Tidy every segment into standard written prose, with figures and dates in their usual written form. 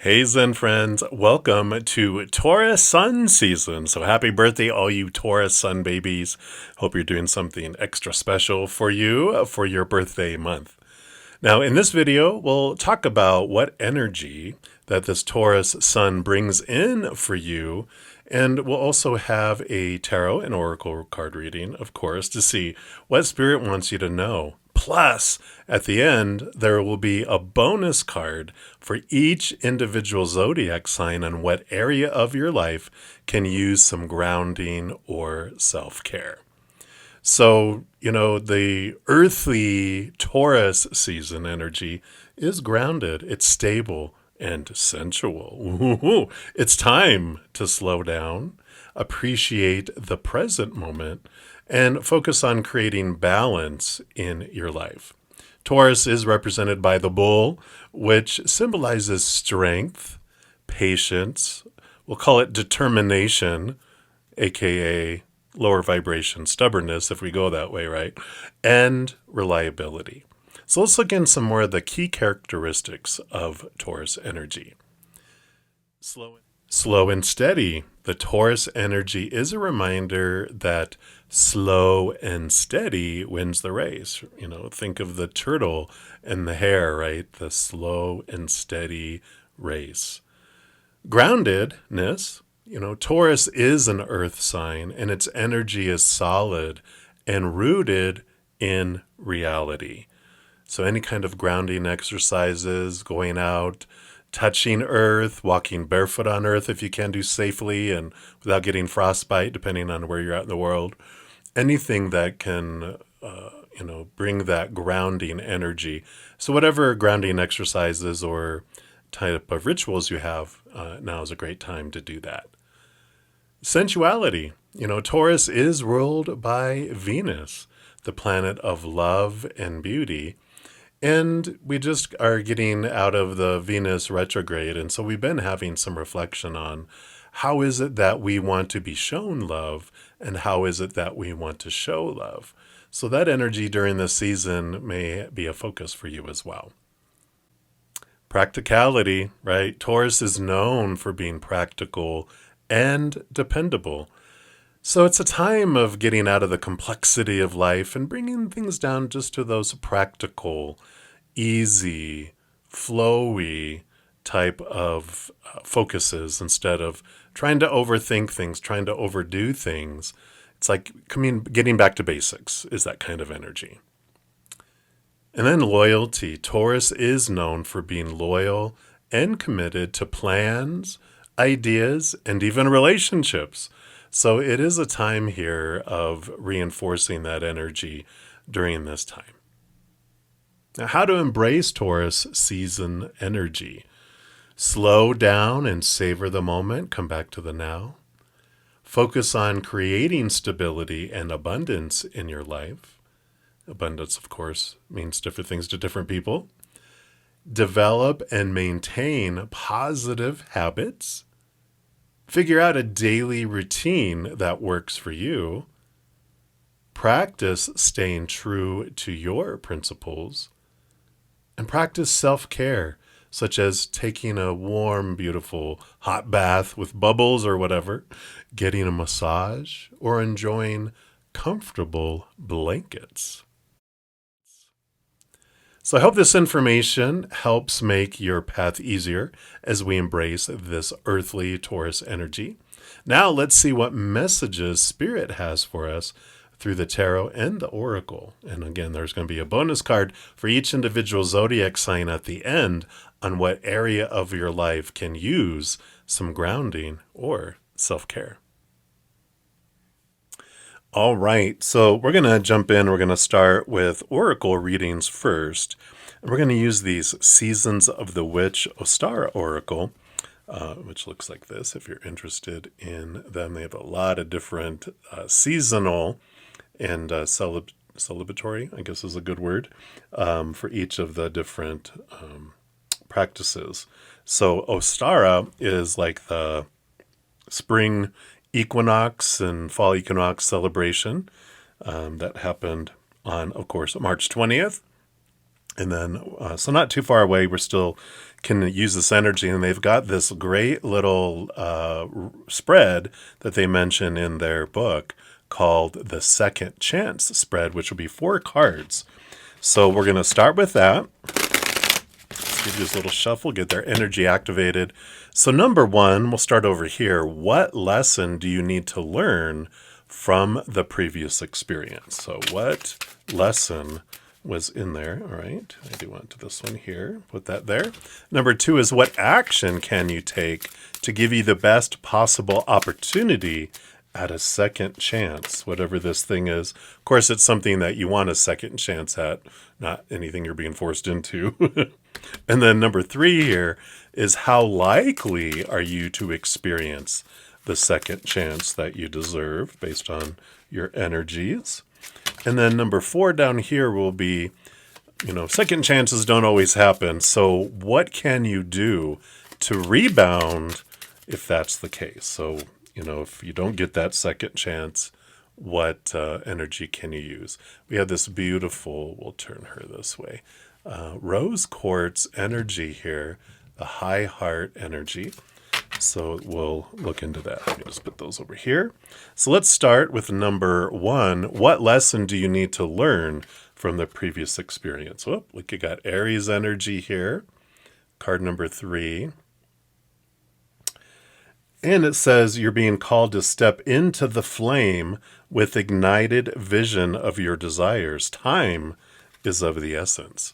Hey Zen friends, welcome to Taurus Sun season. So happy birthday all you Taurus Sun babies. Hope you're doing something extra special for you for your birthday month. Now in this video, we'll talk about what energy that this Taurus Sun brings in for you. And we'll also have a tarot and oracle card reading, of course, to see what spirit wants you to know. Plus, at the end, there will be a bonus card for each individual zodiac sign on what area of your life can use some grounding or self-care. So, the earthly Taurus season energy is grounded, it's stable and sensual. Ooh, it's time to slow down, appreciate the present moment, and focus on creating balance in your life. Taurus is represented by the bull, which symbolizes strength, patience, we'll call it determination, aka lower vibration stubbornness, if we go that way, right? And reliability. So let's look in some more of the key characteristics of Taurus energy. Slow and steady. The Taurus energy is a reminder that slow and steady wins the race. Think of the turtle and the hare, right? The slow and steady race. Groundedness. Taurus is an earth sign and its energy is solid and rooted in reality. So any kind of grounding exercises, going out, touching earth, walking barefoot on earth if you can do safely and without getting frostbite, depending on where you're at in the world, anything that can, bring that grounding energy. So whatever grounding exercises or type of rituals you have, now is a great time to do that. Sensuality. Taurus is ruled by Venus, the planet of love and beauty. And we just are getting out of the Venus retrograde. And so we've been having some reflection on how is it that we want to be shown love and how is it that we want to show love. So that energy during this season may be a focus for you as well. Practicality, right? Taurus is known for being practical and dependable. So it's a time of getting out of the complexity of life and bringing things down just to those practical, easy, flowy type of focuses instead of trying to overthink things, trying to overdo things. It's like getting back to basics is that kind of energy. And then loyalty. Taurus is known for being loyal and committed to plans, ideas, and even relationships. So it is a time here of reinforcing that energy during this time. Now, how to embrace Taurus season energy. Slow down and savor the moment. Come back to the now. Focus on creating stability and abundance in your life. Abundance, of course, means different things to different people. Develop and maintain positive habits. Figure out a daily routine that works for you. Practice staying true to your principles. And practice self-care, such as taking a warm, beautiful hot bath with bubbles or whatever, getting a massage, or enjoying comfortable blankets. So I hope this information helps make your path easier as we embrace this earthly Taurus energy. Now let's see what messages Spirit has for us through the tarot and the oracle. And again, there's going to be a bonus card for each individual zodiac sign at the end on what area of your life can use some grounding or self-care. All right, so we're going to jump in. We're going to start with oracle readings first. And we're going to use these Seasons of the Witch Ostara Oracle, which looks like this if you're interested in them. They have a lot of different seasonal and celebratory, I guess is a good word, for each of the different practices. So Ostara is like the spring equinox and fall equinox celebration that happened on, of course, March 20th. And then, so not too far away, we're still can use this energy. And they've got this great little spread that they mention in their book called the Second Chance spread, which will be 4 cards. So we're going to start with that. Let's give this little shuffle, get their energy activated. So number 1, we'll start over here. What lesson do you need to learn from the previous experience? So what lesson was in there? All right, I do want to this one here. Put that there. Number 2 is what action can you take to give you the best possible opportunity at a second chance, whatever this thing is. Of course, it's something that you want a second chance at, not anything you're being forced into. And then number 3 here is how likely are you to experience the second chance that you deserve based on your energies. And then number 4 down here will be, second chances don't always happen. So what can you do to rebound if that's the case? So, if you don't get that second chance, what energy can you use? We have this beautiful, we'll turn her this way, rose quartz energy here, the high heart energy. So we'll look into that. Let me just put those over here. So let's start with number 1. What lesson do you need to learn from the previous experience? Oh, look, you got Aries energy here, card number 3. And it says you're being called to step into the flame with ignited vision of your desires. Time is of the essence.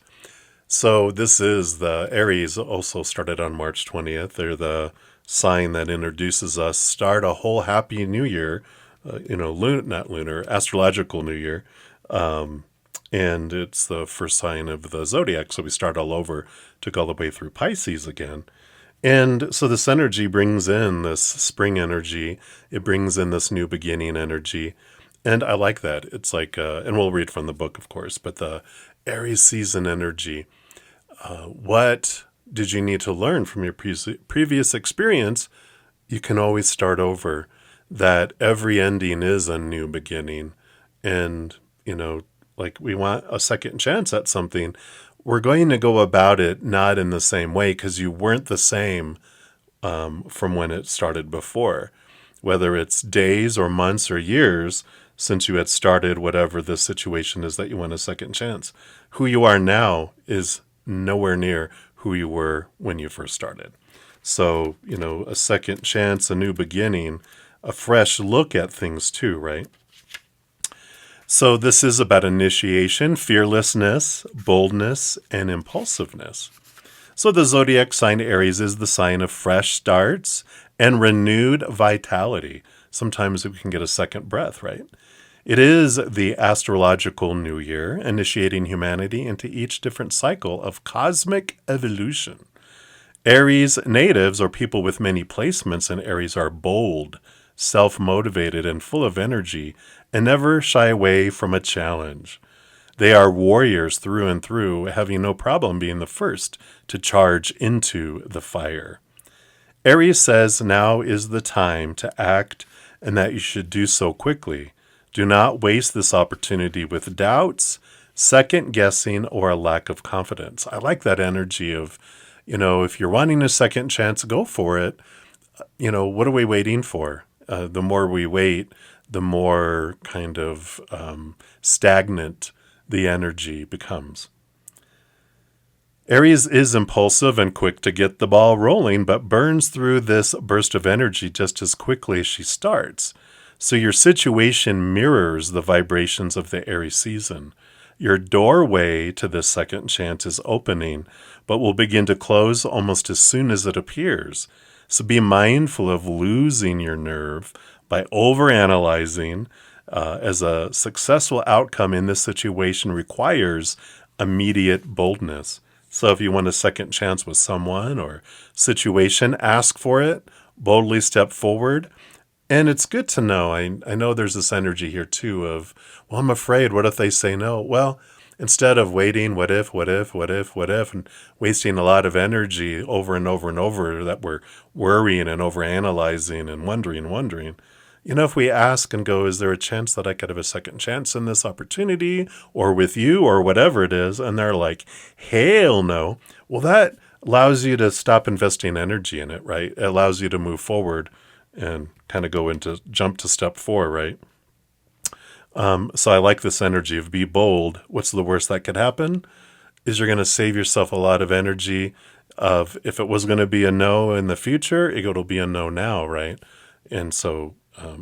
So this is the Aries, also started on March 20th. They're the sign that introduces us, start a whole happy new year, not lunar, astrological new year. And it's the first sign of the zodiac. So we start all over to go all the way through Pisces again. And so this energy brings in this spring energy. It brings in this new beginning energy. And I like that. It's like, and we'll read from the book, of course, but the Aries season energy. What did you need to learn from your previous experience? You can always start over. That every ending is a new beginning. And, like we want a second chance at something. We're going to go about it not in the same way because you weren't the same from when it started before. Whether it's days or months or years since you had started whatever the situation is that you want a second chance. Who you are now is nowhere near who you were when you first started. So, a second chance, a new beginning, a fresh look at things too, right? So this is about initiation, fearlessness, boldness, and impulsiveness. So the zodiac sign Aries is the sign of fresh starts and renewed vitality. Sometimes we can get a second breath, right? It is the astrological new year, initiating humanity into each different cycle of cosmic evolution. Aries natives, or people with many placements in Aries, are bold, self-motivated, and full of energy, and never shy away from a challenge. They are warriors through and through, having no problem being the first to charge into the fire. Aries says now is the time to act and that you should do so quickly. Do not waste this opportunity with doubts, second-guessing, or a lack of confidence. I like that energy of, if you're wanting a second chance, go for it. What are we waiting for? The more we wait, the more kind of stagnant the energy becomes. Aries is impulsive and quick to get the ball rolling, but burns through this burst of energy just as quickly as she starts. So your situation mirrors the vibrations of the Aries season. Your doorway to this second chance is opening, but will begin to close almost as soon as it appears. So be mindful of losing your nerve by overanalyzing, as a successful outcome in this situation requires immediate boldness. So if you want a second chance with someone or situation, ask for it, boldly step forward. And it's good to know, I know there's this energy here too of, well, I'm afraid, what if they say no? Well, instead of waiting, what if, and wasting a lot of energy over and over and over that we're worrying and overanalyzing and wondering, If we ask and go, is there a chance that I could have a second chance in this opportunity or with you or whatever it is? And they're like, hell no. Well, that allows you to stop investing energy in it, right? It allows you to move forward and kind of jump to step 4, right? So I like this energy of be bold. What's the worst that could happen? Is you're going to save yourself a lot of energy of if it was going to be a no in the future, it'll be a no now, right? And so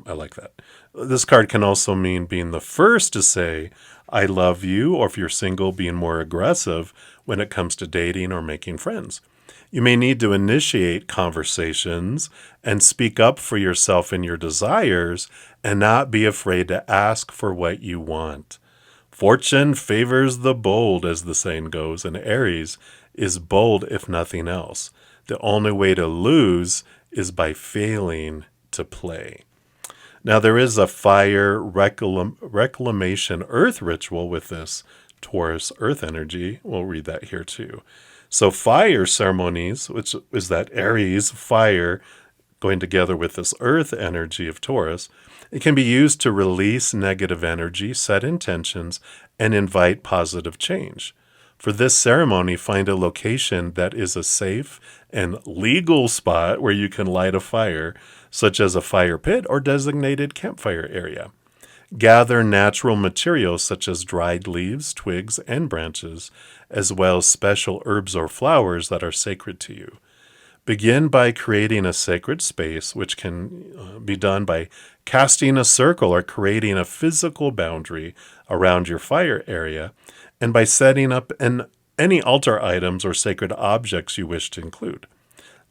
I like that. This card can also mean being the first to say, I love you, or if you're single, being more aggressive when it comes to dating or making friends. You may need to initiate conversations and speak up for yourself and your desires and not be afraid to ask for what you want. Fortune favors the bold, as the saying goes, and Aries is bold if nothing else. The only way to lose is by failing to play. Now, there is a fire reclamation earth ritual with this Taurus earth energy. We'll read that here too. So fire ceremonies, which is that Aries fire going together with this earth energy of Taurus, it can be used to release negative energy, set intentions, and invite positive change. For this ceremony, find a location that is a safe and legal spot where you can light a fire, such as a fire pit or designated campfire area. Gather natural materials such as dried leaves, twigs, and branches, as well as special herbs or flowers that are sacred to you. Begin by creating a sacred space, which can be done by casting a circle or creating a physical boundary around your fire area, and by setting up any altar items or sacred objects you wish to include.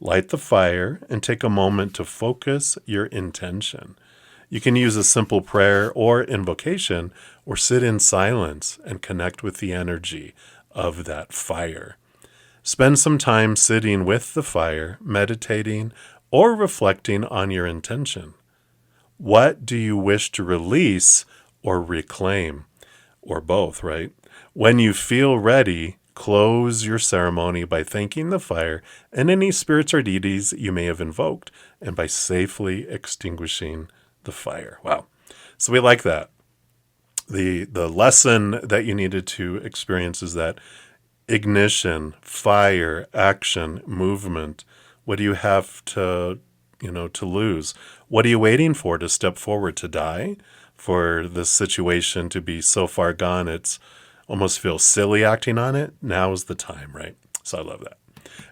Light the fire and take a moment to focus your intention. You can use a simple prayer or invocation, or sit in silence and connect with the energy of that fire. Spend some time sitting with the fire, meditating, or reflecting on your intention. What do you wish to release or reclaim? Or both, right? When you feel ready, close your ceremony by thanking the fire and any spirits or deities you may have invoked, and by safely extinguishing the fire. Wow. So we like that. The lesson that you needed to experience is that ignition, fire, action, movement. What do you have to lose? What are you waiting for to step forward, to die? For this situation to be so far gone, it's almost feels silly acting on it. Now is the time, right? So I love that.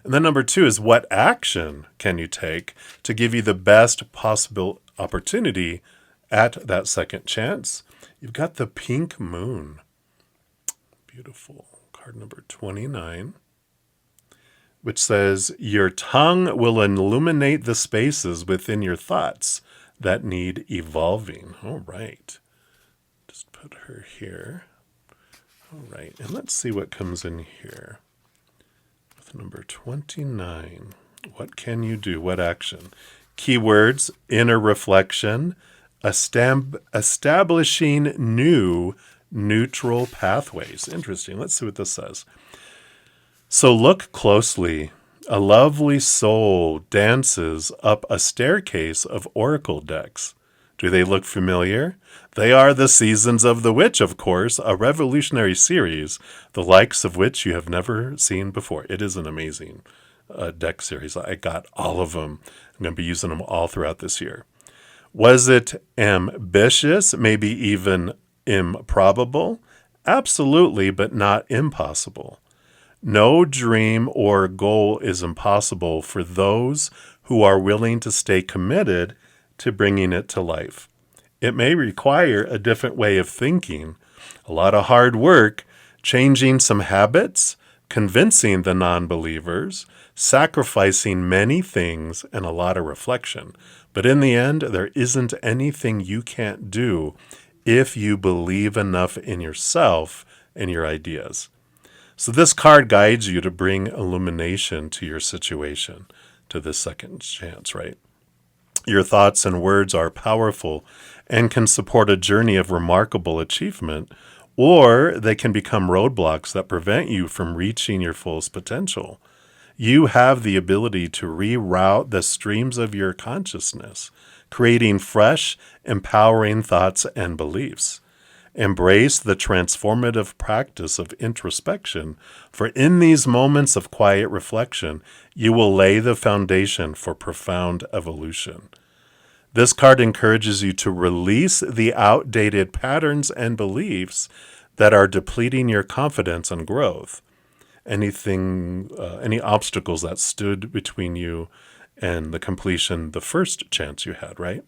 And then number 2 is, what action can you take to give you the best possible opportunity at that second chance? You've got the pink moon. Beautiful. Card number 29, which says, your tongue will illuminate the spaces within your thoughts that need evolving. All right. Just put her here. All right. And let's see what comes in here. With number 29, what can you do? What action? Keywords: inner reflection, establishing new neutral pathways. Interesting. Let's see what this says. So look closely. A lovely soul dances up a staircase of oracle decks. Do they look familiar? They are the Seasons of the Witch, of course, a revolutionary series, the likes of which you have never seen before. It is an amazing deck series. I got all of them. I'm going to be using them all throughout this year. Was it ambitious, maybe even improbable? Absolutely, but not impossible. No dream or goal is impossible for those who are willing to stay committed to bringing it to life. It may require a different way of thinking, a lot of hard work, changing some habits, convincing the non-believers, sacrificing many things, and a lot of reflection. But in the end, there isn't anything you can't do if you believe enough in yourself and your ideas. So this card guides you to bring illumination to your situation, to this second chance, right? Your thoughts and words are powerful and can support a journey of remarkable achievement, or they can become roadblocks that prevent you from reaching your fullest potential. You have the ability to reroute the streams of your consciousness, creating fresh, empowering thoughts and beliefs. Embrace the transformative practice of introspection, for in these moments of quiet reflection, you will lay the foundation for profound evolution. This card encourages you to release the outdated patterns and beliefs that are depleting your confidence and growth. Any obstacles that stood between you and the completion, the first chance you had, right?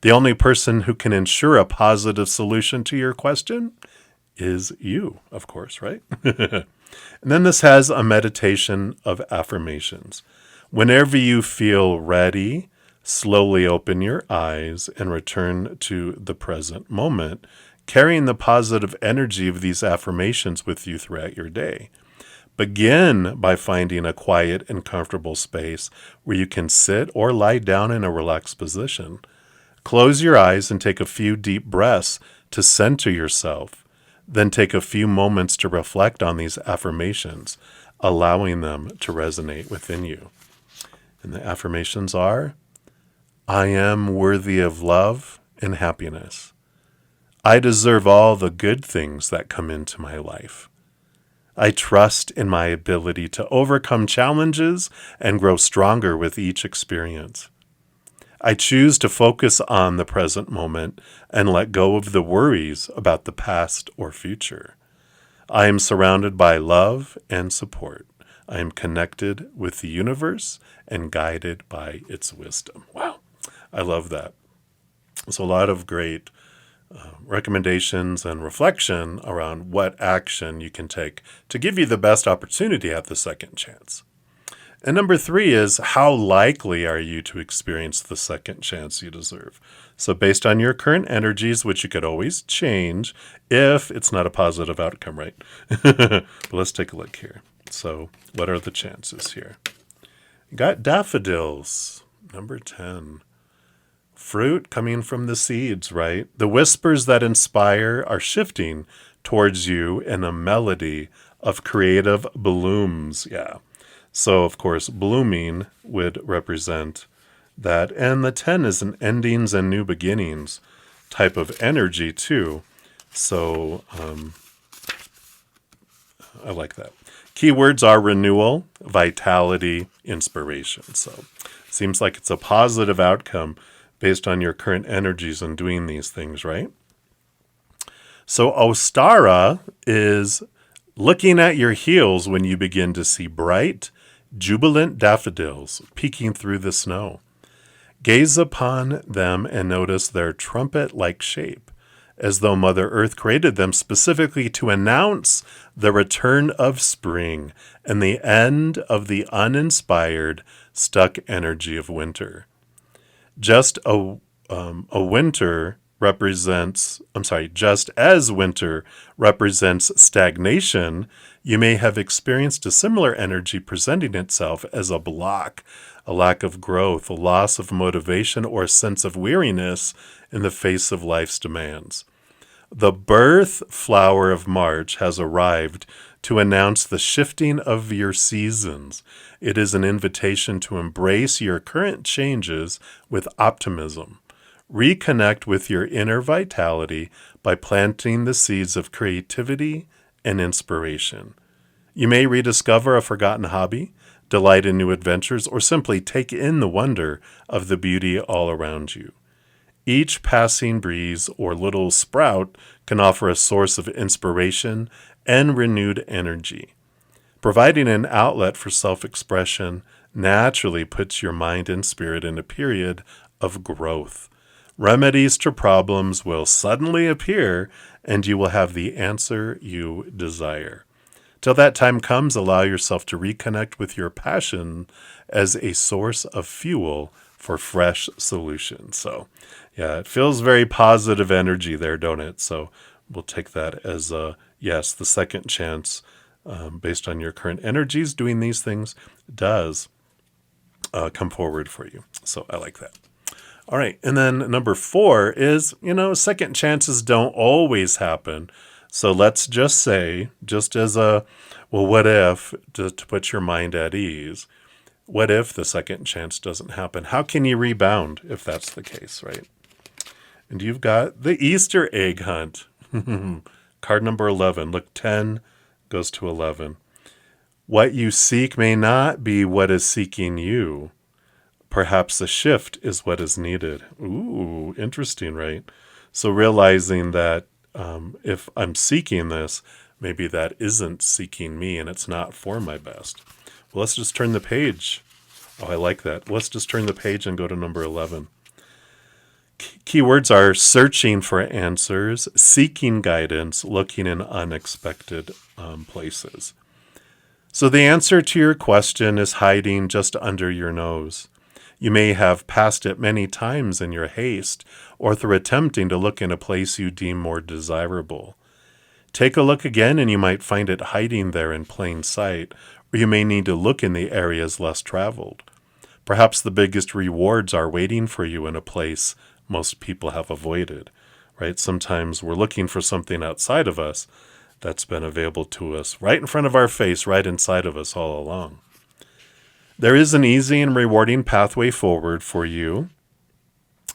The only person who can ensure a positive solution to your question is you, of course, right? And then this has a meditation of affirmations. Whenever you feel ready, slowly open your eyes and return to the present moment, carrying the positive energy of these affirmations with you throughout your day. Begin by finding a quiet and comfortable space where you can sit or lie down in a relaxed position. Close your eyes and take a few deep breaths to center yourself. Then take a few moments to reflect on these affirmations, allowing them to resonate within you. And the affirmations are, I am worthy of love and happiness. I deserve all the good things that come into my life. I trust in my ability to overcome challenges and grow stronger with each experience. I choose to focus on the present moment and let go of the worries about the past or future. I am surrounded by love and support. I am connected with the universe and guided by its wisdom. Wow, I love that. So a lot of great recommendations and reflection around what action you can take to give you the best opportunity at the second chance. And number 3 is, how likely are you to experience the second chance you deserve? So based on your current energies, which you could always change if it's not a positive outcome, right? But let's take a look here. So what are the chances here? You got daffodils, number 10. Fruit coming from the seeds, right? The whispers that inspire are shifting towards you in a melody of creative blooms. Yeah. So, of course, blooming would represent that. And the 10 is an endings and new beginnings type of energy, too. So, I like that. Keywords are renewal, vitality, inspiration. So, seems like it's a positive outcome based on your current energies and doing these things, right? So, Ostara is looking at your heels when you begin to see bright, jubilant daffodils peeking through the snow. Gaze upon them and notice their trumpet-like shape, as though Mother Earth created them specifically to announce the return of spring and the end of the uninspired, stuck energy of winter. Just as winter represents stagnation, you may have experienced a similar energy presenting itself as a block, a lack of growth, a loss of motivation, or a sense of weariness in the face of life's demands. The birth flower of March has arrived to announce the shifting of your seasons. It is an invitation to embrace your current changes with optimism. Reconnect with your inner vitality by planting the seeds of creativity and inspiration. You may rediscover a forgotten hobby, delight in new adventures, or simply take in the wonder of the beauty all around you. Each passing breeze or little sprout can offer a source of inspiration and renewed energy. Providing an outlet for self-expression naturally puts your mind and spirit in a period of growth. Remedies to problems will suddenly appear, and you will have the answer you desire. Till that time comes, allow yourself to reconnect with your passion as a source of fuel for fresh solutions. So, yeah, it feels very positive energy there, don't it? So we'll take that as a yes, the second chance, based on your current energies, doing these things does come forward for you. So I like that. All right. And then number 4 is, second chances don't always happen. So let's just say, just as a, well, what if, to put your mind at ease, What if the second chance doesn't happen? How can you rebound if that's the case, right? And you've got the Easter egg hunt. Card number 11. Look, 10 goes to 11. What you seek may not be what is seeking you. Perhaps a shift is what is needed. Ooh, interesting, right? So realizing that if I'm seeking this, maybe that isn't seeking me and it's not for my best. Well, let's just turn the page. Oh, I like that. Let's just turn the page and go to number 11. Keywords are searching for answers, seeking guidance, looking in unexpected places. So the answer to your question is hiding just under your nose. You may have passed it many times in your haste or through attempting to look in a place you deem more desirable. Take a look again and you might find it hiding there in plain sight, or you may need to look in the areas less traveled. Perhaps the biggest rewards are waiting for you in a place most people have avoided, right? Sometimes we're looking for something outside of us that's been available to us right in front of our face, right inside of us all along. There is an easy and rewarding pathway forward for you,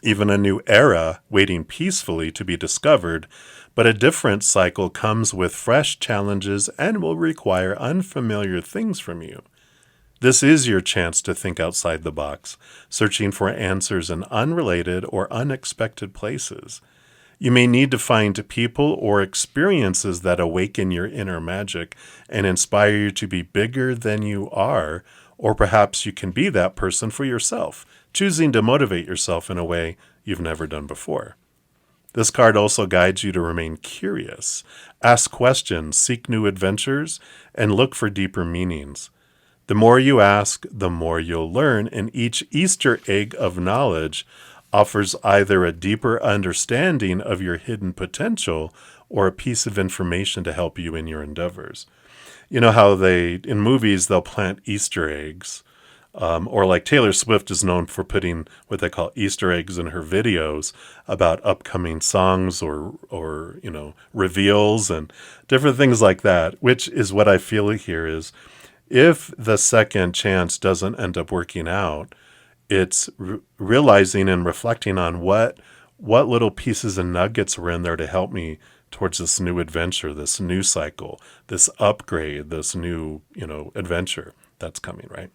even a new era waiting peacefully to be discovered, but a different cycle comes with fresh challenges and will require unfamiliar things from you. This is your chance to think outside the box, searching for answers in unrelated or unexpected places. You may need to find people or experiences that awaken your inner magic and inspire you to be bigger than you are, or perhaps you can be that person for yourself, choosing to motivate yourself in a way you've never done before. This card also guides you to remain curious, ask questions, seek new adventures, and look for deeper meanings. The more you ask, the more you'll learn, and each Easter egg of knowledge offers either a deeper understanding of your hidden potential or a piece of information to help you in your endeavors. You know how in movies, they'll plant Easter eggs, or like Taylor Swift is known for putting what they call Easter eggs in her videos about upcoming songs or reveals and different things like that, which is what I feel here is, if the second chance doesn't end up working out, it's realizing and reflecting on what little pieces and nuggets were in there to help me towards this new adventure, this new cycle, this upgrade, this new, adventure that's coming, right?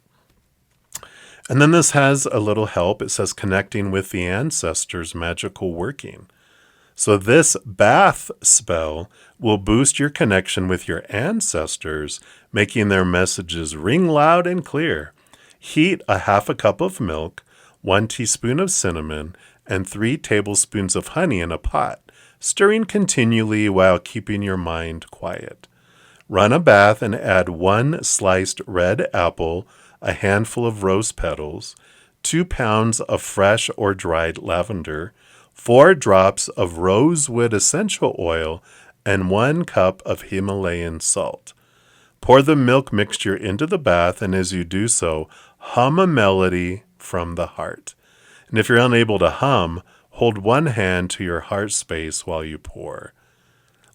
And then this has a little help. It says connecting with the ancestors' magical working. So this bath spell will boost your connection with your ancestors, making their messages ring loud and clear. Heat a half a cup of milk, 1 teaspoon of cinnamon, and 3 tablespoons of honey in a pot, stirring continually while keeping your mind quiet. Run a bath and add 1 sliced red apple, a handful of rose petals, 2 pounds of fresh or dried lavender, 4 drops of rosewood essential oil, and 1 cup of Himalayan salt. Pour the milk mixture into the bath, and as you do so, hum a melody from the heart. And if you're unable to hum, hold one hand to your heart space while you pour.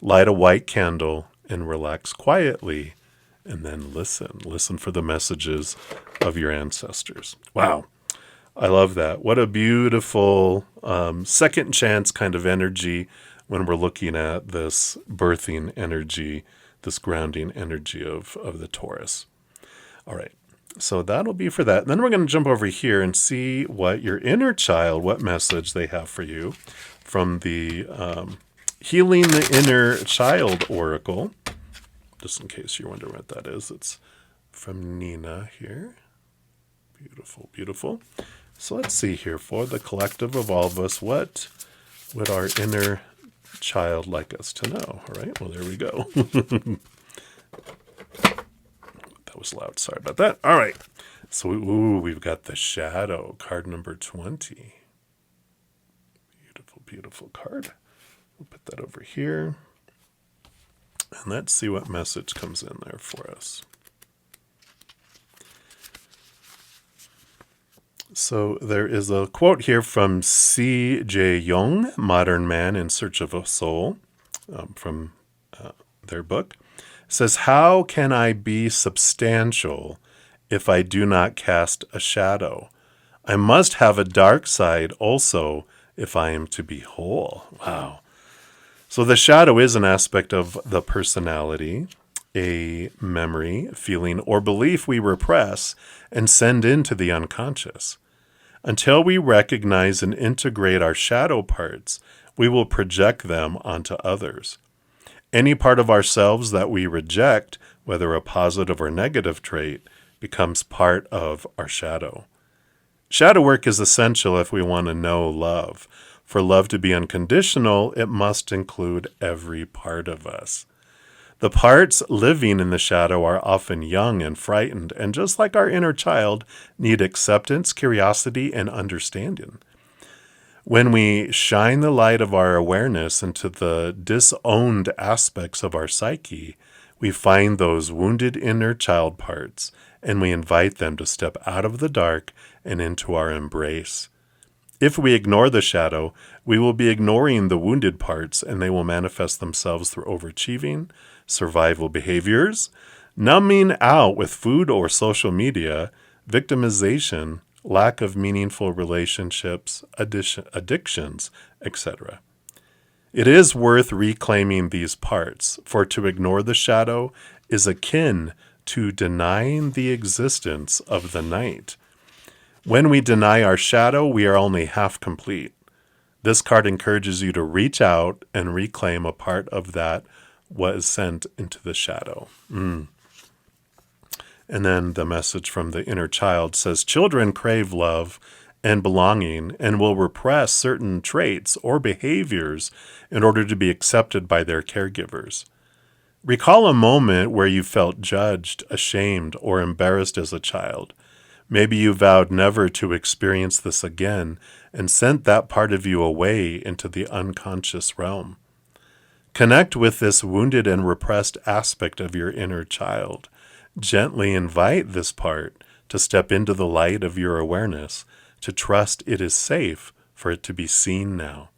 Light a white candle and relax quietly, and then listen. Listen for the messages of your ancestors. Wow. I love that. What a beautiful second chance kind of energy when we're looking at this birthing energy, this grounding energy of the Taurus. All right. So that'll be for that. And then we're going to jump over here and see what your inner child, what message they have for you from the Healing the Inner Child Oracle. Just in case you're wondering what that is, it's from Nina here. Beautiful, beautiful. So let's see here, for the collective of all of us, what would our inner child like us to know? All right, well, there we go. That was loud. Sorry about that. All right. So, we've got the Shadow, card number 20. Beautiful, beautiful card. We'll put that over here. And let's see what message comes in there for us. So there is a quote here from C.J. Jung, Modern Man in Search of a Soul, from their book. It says, "How can I be substantial if I do not cast a shadow. I must have a dark side also if I am to be whole. Wow. So the shadow is an aspect of the personality, a memory, feeling, or belief we repress and send into the unconscious. Until we recognize and integrate our shadow parts, we will project them onto others. Any part of ourselves that we reject, whether a positive or negative trait, becomes part of our shadow. Shadow work is essential if we want to know love. For love to be unconditional, it must include every part of us. The parts living in the shadow are often young and frightened, and just like our inner child, need acceptance, curiosity, and understanding. When we shine the light of our awareness into the disowned aspects of our psyche, we find those wounded inner child parts, and we invite them to step out of the dark and into our embrace. If we ignore the shadow, we will be ignoring the wounded parts, and they will manifest themselves through overachieving, survival behaviors, numbing out with food or social media, victimization, lack of meaningful relationships, addictions, etc. It is worth reclaiming these parts, for to ignore the shadow is akin to denying the existence of the night. When we deny our shadow, we are only half complete. This card encourages you to reach out and reclaim a part of that was sent into the shadow. And then the message from the inner child says, children crave love and belonging and will repress certain traits or behaviors in order to be accepted by their caregivers. Recall a moment where you felt judged, ashamed, or embarrassed as a child. Maybe you vowed never to experience this again and sent that part of you away into the unconscious realm. Connect with this wounded and repressed aspect of your inner child. Gently invite this part to step into the light of your awareness, to trust it is safe for it to be seen now.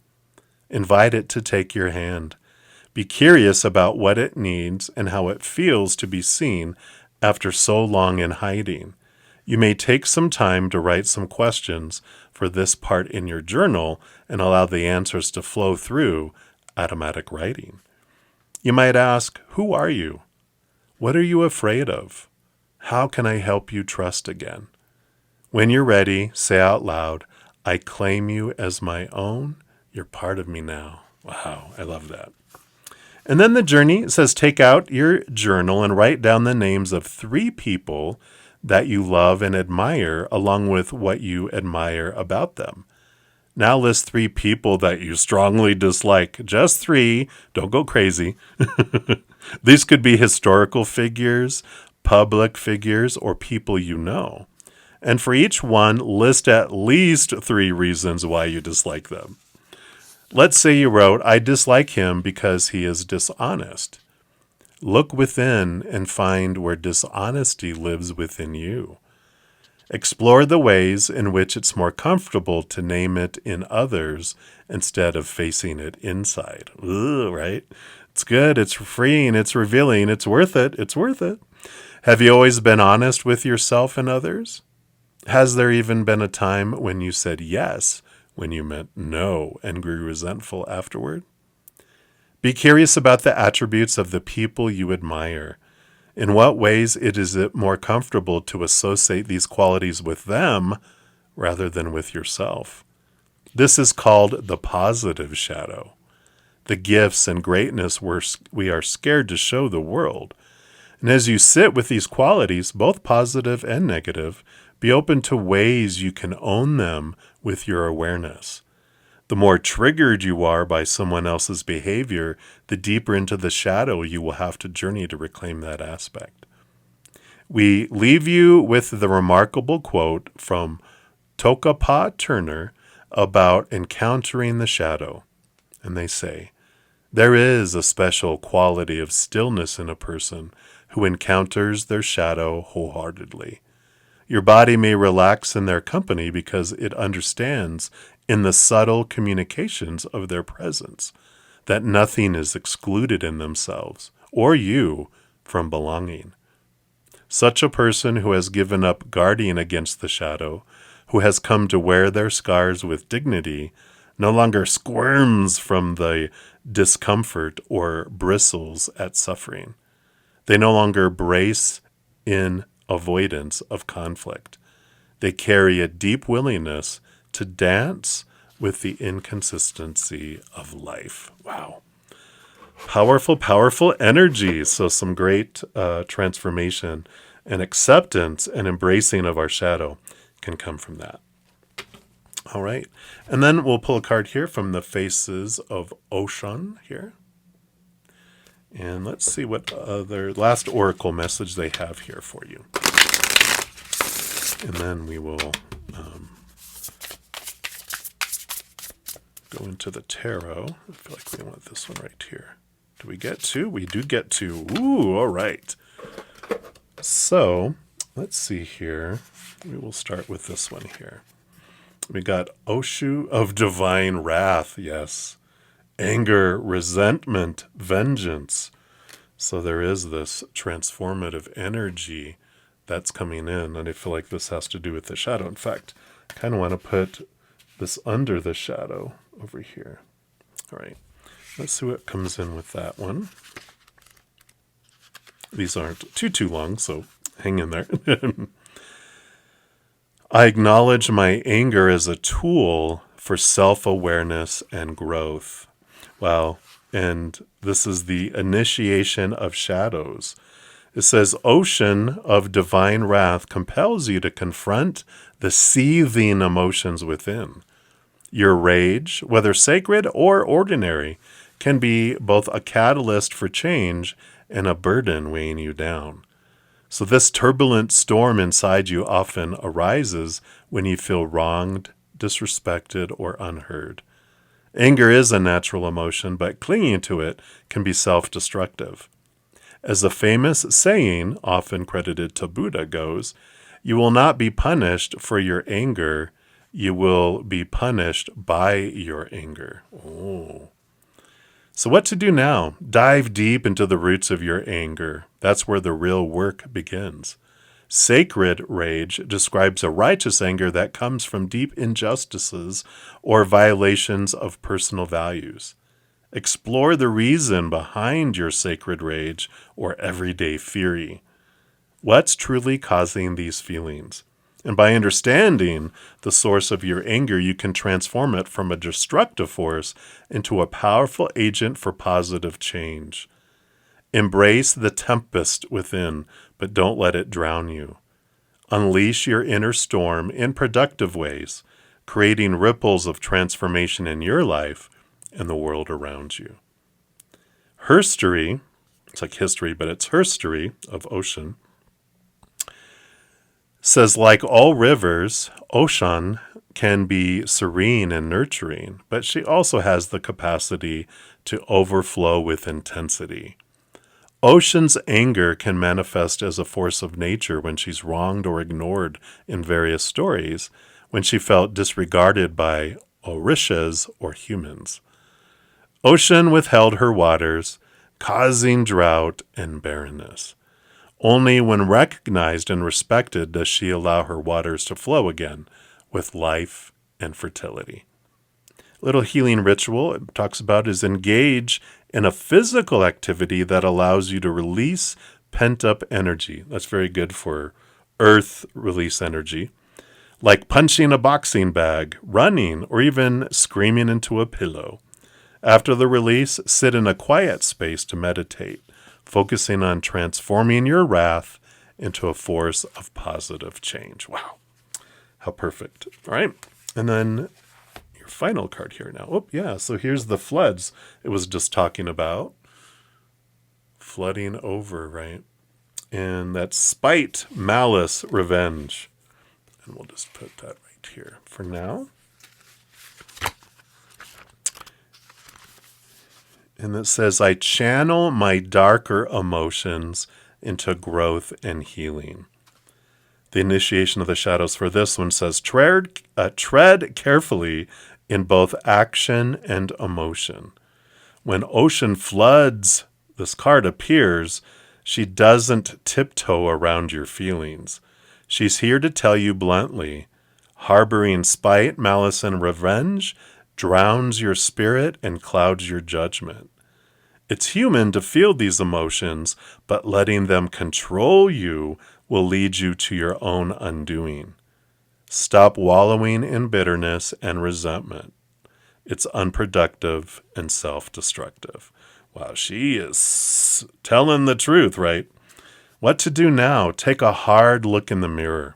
Invite it to take your hand. Be curious about what it needs and how it feels to be seen after so long in hiding. You may take some time to write some questions for this part in your journal and allow the answers to flow through automatic writing. You might ask, who are you? What are you afraid of? How can I help you trust again? When you're ready, say out loud, I claim you as my own. You're part of me now. Wow, I love that. And then the journey says, take out your journal and write down the names of 3 people that you love and admire, along with what you admire about them. Now list 3 people that you strongly dislike. Just 3. Don't go crazy. These could be historical figures, public figures, or people you know. And for each one, list at least 3 reasons why you dislike them. Let's say you wrote, I dislike him because he is dishonest. Look within and find where dishonesty lives within you. Explore the ways in which it's more comfortable to name it in others instead of facing it inside. Ooh, right? It's good. It's freeing. It's revealing. It's worth it. It's worth it. Have you always been honest with yourself and others? Has there even been a time when you said yes when you meant no and grew resentful afterward? Be curious about the attributes of the people you admire. In what ways is it more comfortable to associate these qualities with them rather than with yourself? This is called the positive shadow, the gifts and greatness we are scared to show the world. And as you sit with these qualities, both positive and negative, be open to ways you can own them with your awareness. The more triggered you are by someone else's behavior, the deeper into the shadow you will have to journey to reclaim that aspect. We leave you with the remarkable quote from Tokapa Turner about encountering the shadow. And they say, there is a special quality of stillness in a person who encounters their shadow wholeheartedly. Your body may relax in their company because it understands in the subtle communications of their presence that nothing is excluded in themselves or you from belonging. Such a person who has given up guarding against the shadow, who has come to wear their scars with dignity, no longer squirms from the discomfort or bristles at suffering. They no longer brace in avoidance of conflict. They carry a deep willingness to dance with the inconsistency of life. Wow. Powerful, powerful energy. So some great transformation and acceptance and embracing of our shadow can come from that. All right. And then we'll pull a card here from the Faces of Ocean here. And let's see what other last oracle message they have here for you. And then we will go into the tarot. I feel like we want this one right here. Do we get two? We do get two. Ooh, all right. So let's see here. We will start with this one here. We got Oshu of Divine Wrath. Yes. Anger, resentment, vengeance. So there is this transformative energy that's coming in, and I feel like this has to do with the shadow. In fact, I kind of want to put this under the shadow over here. All right, let's see what comes in with that one. These aren't too long, so hang in there. I acknowledge my anger as a tool for self-awareness and growth. Wow. And this is the initiation of shadows. It says, ocean of divine wrath compels you to confront the seething emotions within. Your rage, whether sacred or ordinary, can be both a catalyst for change and a burden weighing you down. So this turbulent storm inside you often arises when you feel wronged, disrespected, or unheard. Anger is a natural emotion, but clinging to it can be self-destructive. As the famous saying, often credited to Buddha, goes, you will not be punished for your anger, you will be punished by your anger. Oh. So what to do now? Dive deep into the roots of your anger. That's where the real work begins. Sacred rage describes a righteous anger that comes from deep injustices or violations of personal values. Explore the reason behind your sacred rage or everyday fury. What's truly causing these feelings? And by understanding the source of your anger, you can transform it from a destructive force into a powerful agent for positive change. Embrace the tempest within, but don't let it drown you. Unleash your inner storm in productive ways, creating ripples of transformation in your life and the world around you. Herstory, it's like history, but it's herstory of ocean, says, like all rivers, ocean can be serene and nurturing, but she also has the capacity to overflow with intensity. Ocean's anger can manifest as a force of nature when she's wronged or ignored in various stories, when she felt disregarded by orishas or humans. Ocean withheld her waters, causing drought and barrenness. Only when recognized and respected does she allow her waters to flow again with life and fertility. Little healing ritual it talks about is engage in a physical activity that allows you to release pent-up energy. That's very good for earth release energy, like punching a boxing bag, running, or even screaming into a pillow. After the release, sit in a quiet space to meditate, focusing on transforming your wrath into a force of positive change. Wow, how perfect. All right, and then your final card here now. Oh, yeah, so here's the floods it was just talking about. Flooding over, right? And that's spite, malice, revenge. And we'll just put that right here for now. And it says, I channel my darker emotions into growth and healing. The initiation of the shadows for this one says, tread carefully in both action and emotion. When ocean floods, this card appears, She doesn't tiptoe around your feelings. She's here to tell you bluntly, harboring spite, malice, and revenge drowns your spirit and clouds your judgment. It's human to feel these emotions, but letting them control you will lead you to your own undoing. Stop wallowing in bitterness and resentment. It's unproductive and self-destructive. Wow, she is telling the truth, right? What to do now? Take a hard look in the mirror.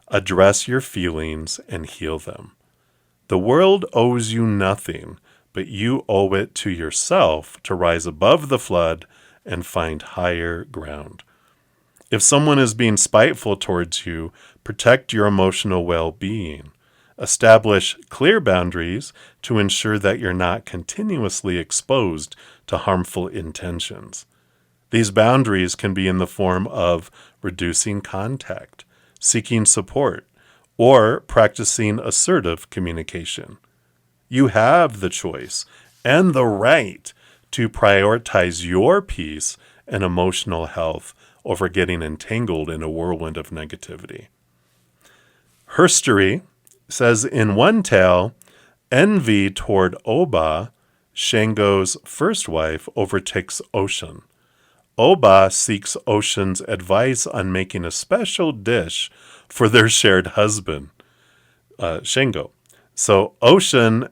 Address your feelings and heal them. The world owes you nothing, but you owe it to yourself to rise above the flood and find higher ground. If someone is being spiteful towards you, protect your emotional well-being. Establish clear boundaries to ensure that you're not continuously exposed to harmful intentions. These boundaries can be in the form of reducing contact, seeking support, or practicing assertive communication. You have the choice and the right to prioritize your peace and emotional health over getting entangled in a whirlwind of negativity. Herstory says in one tale, envy toward Oba, Shango's first wife, overtakes Ocean. Oba seeks Ocean's advice on making a special dish for their shared husband, Shango. So Ocean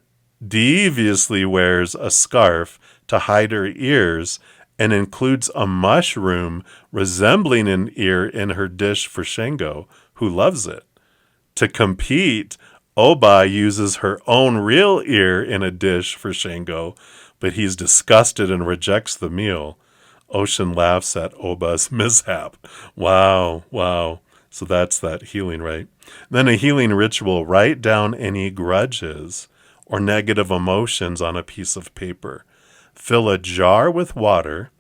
deviously wears a scarf to hide her ears and includes a mushroom resembling an ear in her dish for Shango, who loves it. To compete, Oba uses her own real ear in a dish for Shango, but he's disgusted and rejects the meal. Ocean laughs at Oba's mishap. Wow. So that's that healing, right? Then a healing ritual. Write down any grudges or negative emotions on a piece of paper. Fill a jar with water,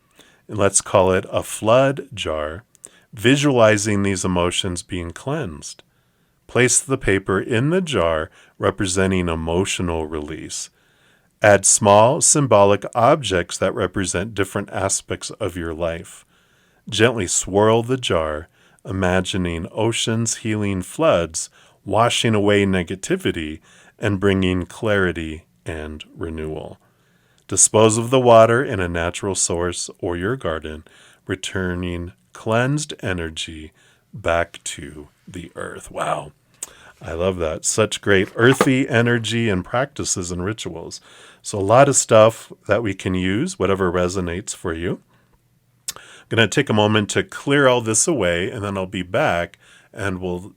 and let's call it a flood jar, visualizing these emotions being cleansed. Place the paper in the jar representing emotional release. Add small symbolic objects that represent different aspects of your life. Gently swirl the jar, imagining oceans healing floods, washing away negativity, and bringing clarity and renewal. Dispose of the water in a natural source or your garden, returning cleansed energy back to the earth. Wow. I love that. Such great earthy energy and practices and rituals. So a lot of stuff that we can use, whatever resonates for you. I'm going to take a moment to clear all this away, and then I'll be back and we'll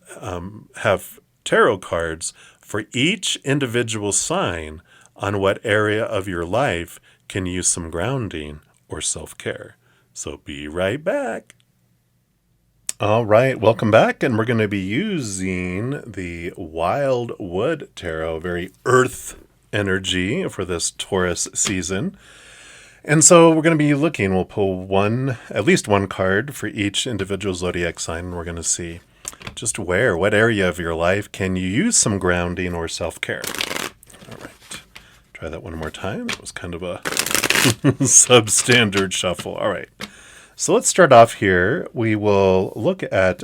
have tarot cards for each individual sign on what area of your life can use some grounding or self-care. So be right back. All right, welcome back, and we're going to be using the Wildwood Tarot, very earth energy for this Taurus season. And so we're going to be looking, we'll pull at least one card for each individual zodiac sign, and we're going to see just what area of your life can you use some grounding or self-care. All right. Try that one more time. It was kind of a substandard shuffle. All right. So let's start off here. We will look at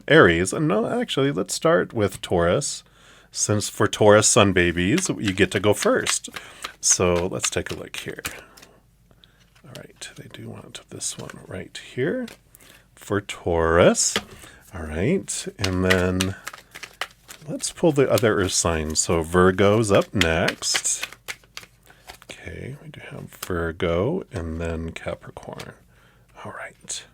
Aries. And no, actually, let's start with Taurus. Since for Taurus Sun babies, you get to go first. So let's take a look here. All right. They do want this one right here for Taurus. All right. And then let's pull the other earth signs. So Virgo's up next. Okay, we do have Virgo and then Capricorn. All right.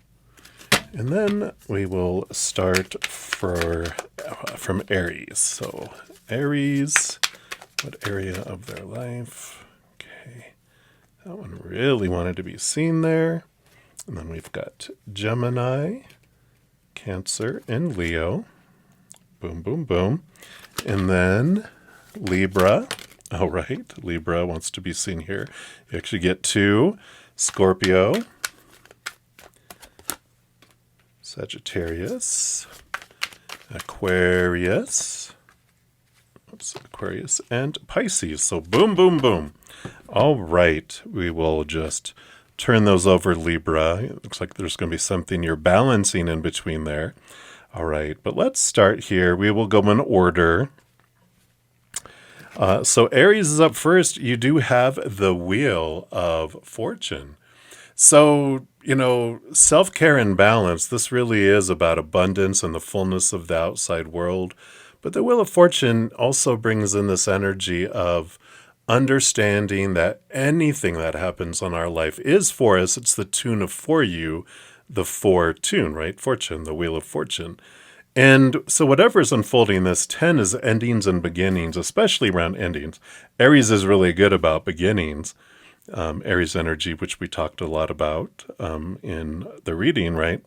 And then we will start from Aries. So Aries, what area of their life? Okay, that one really wanted to be seen there. And then we've got Gemini, Cancer, and Leo. Boom, boom, boom. And then Libra. All right, Libra wants to be seen here. You actually get two. Scorpio, Sagittarius, Aquarius, and Pisces. So boom, boom, boom. All right, we will just turn those over, Libra. It looks like there's going to be something you're balancing in between there. All right, but let's start here. We will go in order. So Aries is up first. You do have the Wheel of Fortune. So, self-care and balance, this really is about abundance and the fullness of the outside world. But the Wheel of Fortune also brings in this energy of understanding that anything that happens on our life is for us. It's the tune of for you, the for tune, right? Fortune, the Wheel of Fortune. And so whatever is unfolding, this 10 is endings and beginnings, especially around endings. Aries is really good about beginnings. Aries energy, which we talked a lot about in the reading, right?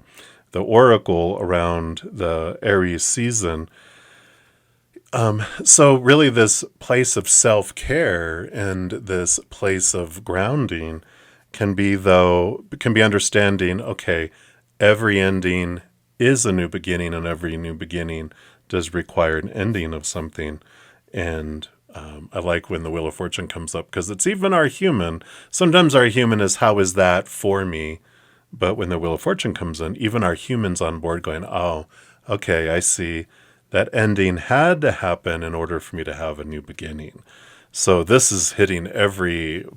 The oracle around the Aries season. So really this place of self-care and this place of grounding can be understanding, okay, every ending is a new beginning, and every new beginning does require an ending of something. And I like when the Wheel of Fortune comes up, because it's even our human. Sometimes our human is, how is that for me? But when the Wheel of Fortune comes in, even our human's on board going, oh, okay, I see. That ending had to happen in order for me to have a new beginning. So this is hitting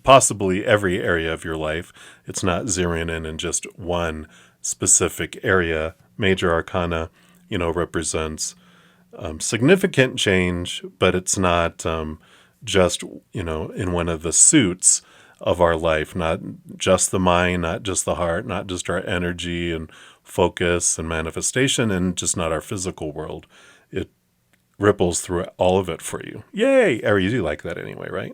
possibly every area of your life. It's not zeroing in just one specific area. Major Arcana, represents significant change, but it's not just, in one of the suits of our life, not just the mind, not just the heart, not just our energy and focus and manifestation, and just not our physical world. It ripples through all of it for you. Yay! Aries, you like that anyway, right?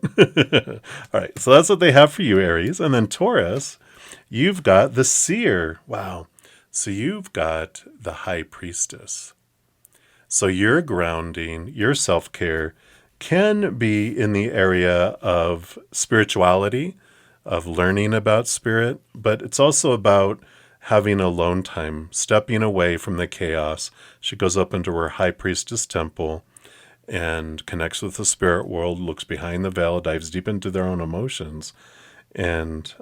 All right, so that's what they have for you, Aries. And then Taurus, you've got the Seer. Wow. So you've got the High Priestess. So your grounding, your self-care can be in the area of spirituality, of learning about spirit, but it's also about having alone time, stepping away from the chaos. She goes up into her High Priestess temple and connects with the spirit world, looks behind the veil, dives deep into their own emotions, and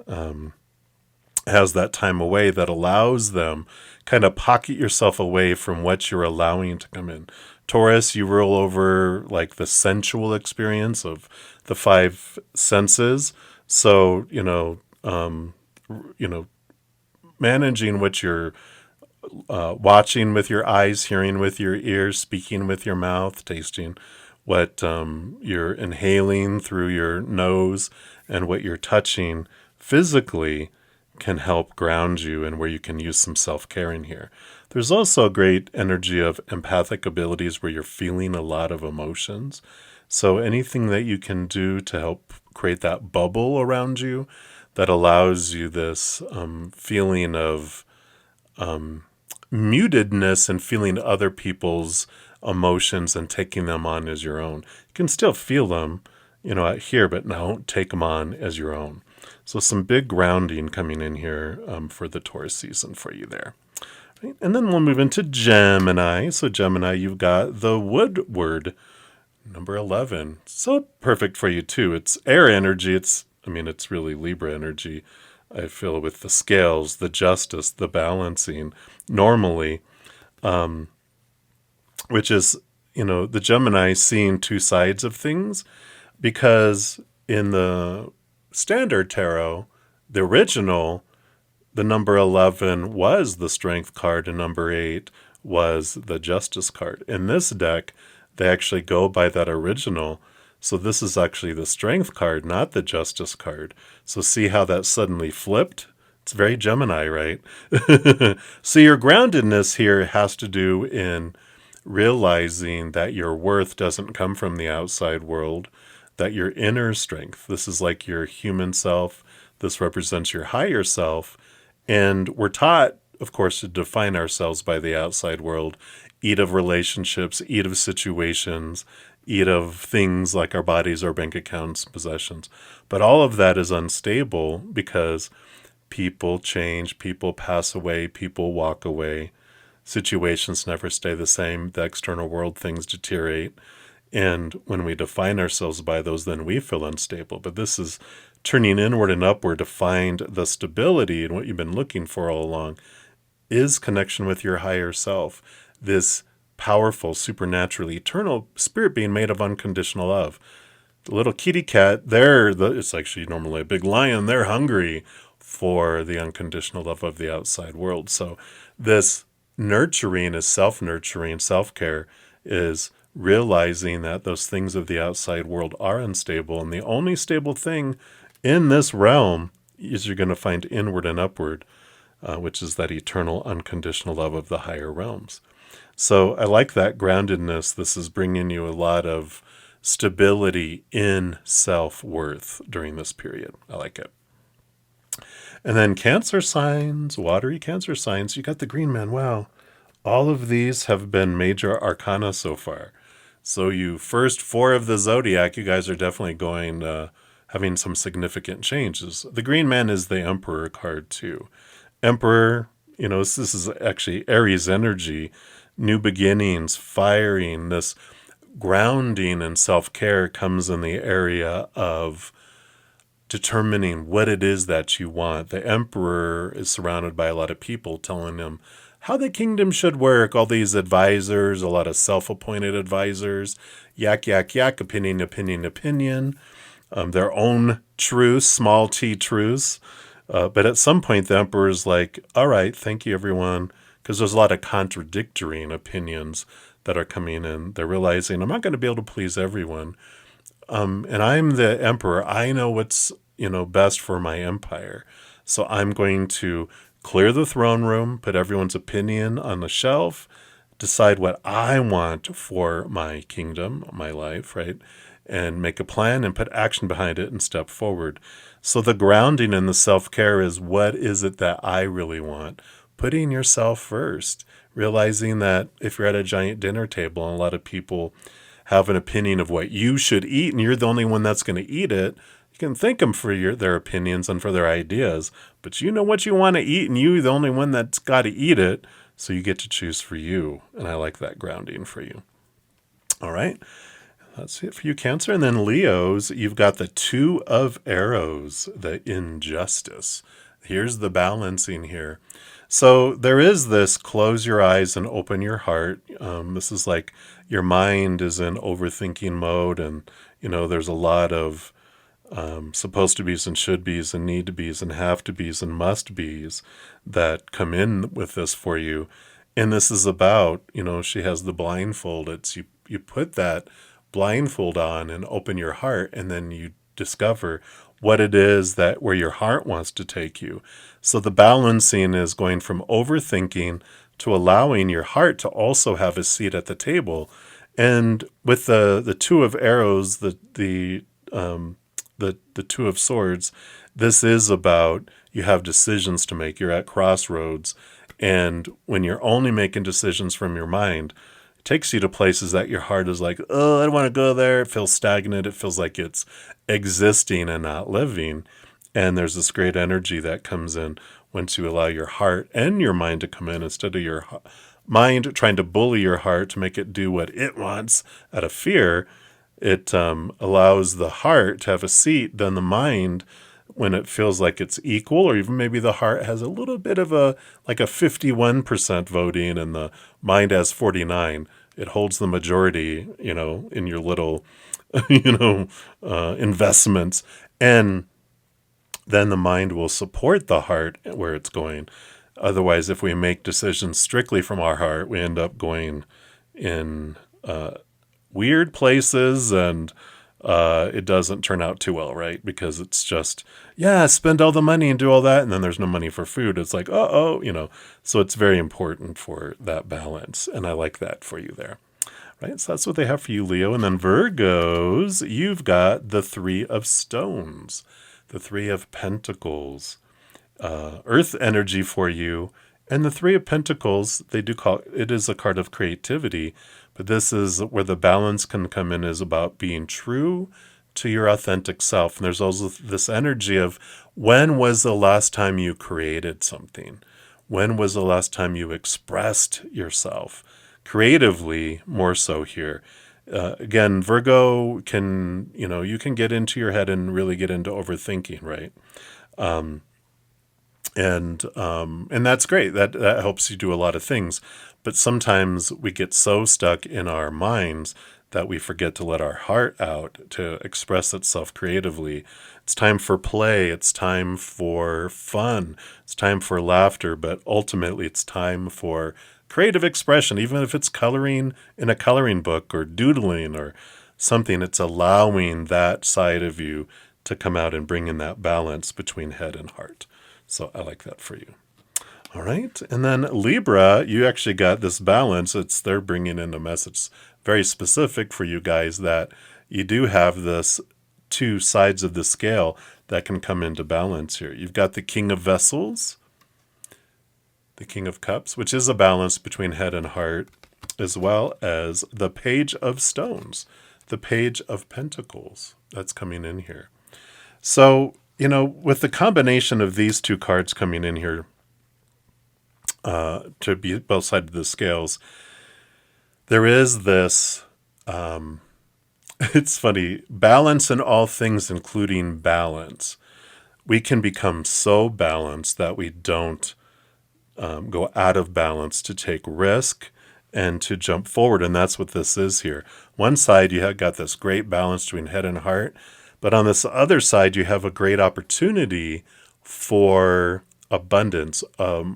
has that time away that allows them kind of pocket yourself away from what you're allowing to come in. Taurus, you roll over like the sensual experience of the five senses. So, managing what you're watching with your eyes, hearing with your ears, speaking with your mouth, tasting what you're inhaling through your nose, and what you're touching physically can help ground you, and where you can use some self-care in here. There's also a great energy of empathic abilities where you're feeling a lot of emotions. So anything that you can do to help create that bubble around you that allows you this feeling of mutedness and feeling other people's emotions and taking them on as your own. You can still feel them, out here, but don't take them on as your own. So some big grounding coming in here for the Taurus season for you there. Right? And then we'll move into Gemini. So Gemini, you've got the Woodward, number 11. So perfect for you too. It's air energy. It's really Libra energy. I feel with the scales, the justice, the balancing normally, which is, the Gemini seeing two sides of things, because in the standard tarot, the original, the number 11 was the strength card and number 8 was the justice card. In this deck, they actually go by that original. So this is actually the strength card, not the justice card. So see how that suddenly flipped? It's very Gemini, right? So your groundedness here has to do in realizing that your worth doesn't come from the outside world, that your inner strength, this is like your human self, this represents your higher self, and we're taught, of course, to define ourselves by the outside world, eat of relationships, eat of situations, eat of things like our bodies, our bank accounts, possessions. But all of that is unstable because people change, people pass away, people walk away, situations never stay the same, the external world, things deteriorate. And when we define ourselves by those, then we feel unstable. But this is turning inward and upward to find the stability and what you've been looking for all along is connection with your higher self, this powerful, supernatural, eternal spirit being made of unconditional love. The little kitty cat, it's actually normally a big lion, they're hungry for the unconditional love of the outside world. So this nurturing is self-nurturing, self-care is realizing that those things of the outside world are unstable, and the only stable thing in this realm is you're going to find inward and upward, which is that eternal unconditional love of the higher realms. So I like that groundedness. This is bringing you a lot of stability in self-worth during this period. I like it. And then Cancer signs, watery Cancer signs, you got the green man. Wow. All of these have been major arcana so far. So you first 4 of the zodiac, you guys are definitely going, having some significant changes. The green man is the Emperor card too. Emperor, this is actually Aries energy, new beginnings, firing, this grounding and self-care comes in the area of determining what it is that you want. The emperor is surrounded by a lot of people telling him how the kingdom should work. All these advisors, a lot of self-appointed advisors, yak, yak, yak, opinion, opinion, opinion, their own truths, small t truths. But at some point, the emperor is like, all right, thank you, everyone, because there's a lot of contradictory opinions that are coming in. They're realizing, I'm not going to be able to please everyone. And I'm the emperor. I know what's, best for my empire. So I'm going to clear the throne room, put everyone's opinion on the shelf, decide what I want for my kingdom, my life, right? And make a plan and put action behind it and step forward. So the grounding and the self-care is, what is it that I really want? Putting yourself first, realizing that if you're at a giant dinner table and a lot of people have an opinion of what you should eat and you're the only one that's going to eat it, you can thank them for their opinions and for their ideas, but you know what you want to eat and you're the only one that's got to eat it, so you get to choose for you. And I like that grounding for you. All right. That's it for you, Cancer. And then Leos, you've got the 2 of arrows, the injustice. Here's the balancing here. So there is this close your eyes and open your heart. This is like your mind is in overthinking mode, and, there's a lot of supposed to be's and should be's and need to be's and have to be's and must be's that come in with this for you. And this is about, she has the blindfold. It's you put that blindfold on and open your heart, and then you discover what it is where your heart wants to take you. So the balancing is going from overthinking to allowing your heart to also have a seat at the table. And with the 2 of arrows, the 2 of swords, this is about, you have decisions to make. You're at crossroads. And when you're only making decisions from your mind, it takes you to places that your heart is like, oh, I don't want to go there. It feels stagnant. It feels like it's existing and not living. And there's this great energy that comes in once you allow your heart and your mind to come in, instead of your mind trying to bully your heart to make it do what it wants out of fear. It allows the heart to have a seat. Then the mind, when it feels like it's equal, or even maybe the heart has a little bit of a 51% voting and the mind has 49, it holds the majority, in your little, investments. And then the mind will support the heart where it's going. Otherwise, if we make decisions strictly from our heart, we end up going in weird places, and it doesn't turn out too well, right? Because it's just, spend all the money and do all that, and then there's no money for food. It's like, so it's very important for that balance, and I like that for you there, right? So that's what they have for you, Leo. And then Virgos, you've got the 3 of stones, the 3 of pentacles, earth energy for you. And the 3 of pentacles, they do call it is a card of creativity, but this is where the balance can come in, is about being true to your authentic self. And there's also this energy of, when was the last time you created something? When was the last time you expressed yourself creatively, more so here? Again, Virgo can, you can get into your head and really get into overthinking, right? And that's great. That helps you do a lot of things. But sometimes we get so stuck in our minds that we forget to let our heart out to express itself creatively. It's time for play. It's time for fun. It's time for laughter. But ultimately, it's time for creative expression, even if it's coloring in a coloring book or doodling or something. It's allowing that side of you to come out and bring in that balance between head and heart. So I like that for you. All right. And then Libra, you actually got this balance. They're bringing in a message very specific for you guys that you do have this two sides of the scale that can come into balance here. You've got the King of Vessels, the King of Cups, which is a balance between head and heart, as well as the Page of Stones, the Page of Pentacles. That's coming in here. So, with the combination of these two cards coming in here to be both sides of the scales, there is this, it's funny, balance in all things, including balance. We can become so balanced that we don't go out of balance to take risk and to jump forward. And that's what this is here. One side, you have got this great balance between head and heart. But on this other side, you have a great opportunity for abundance,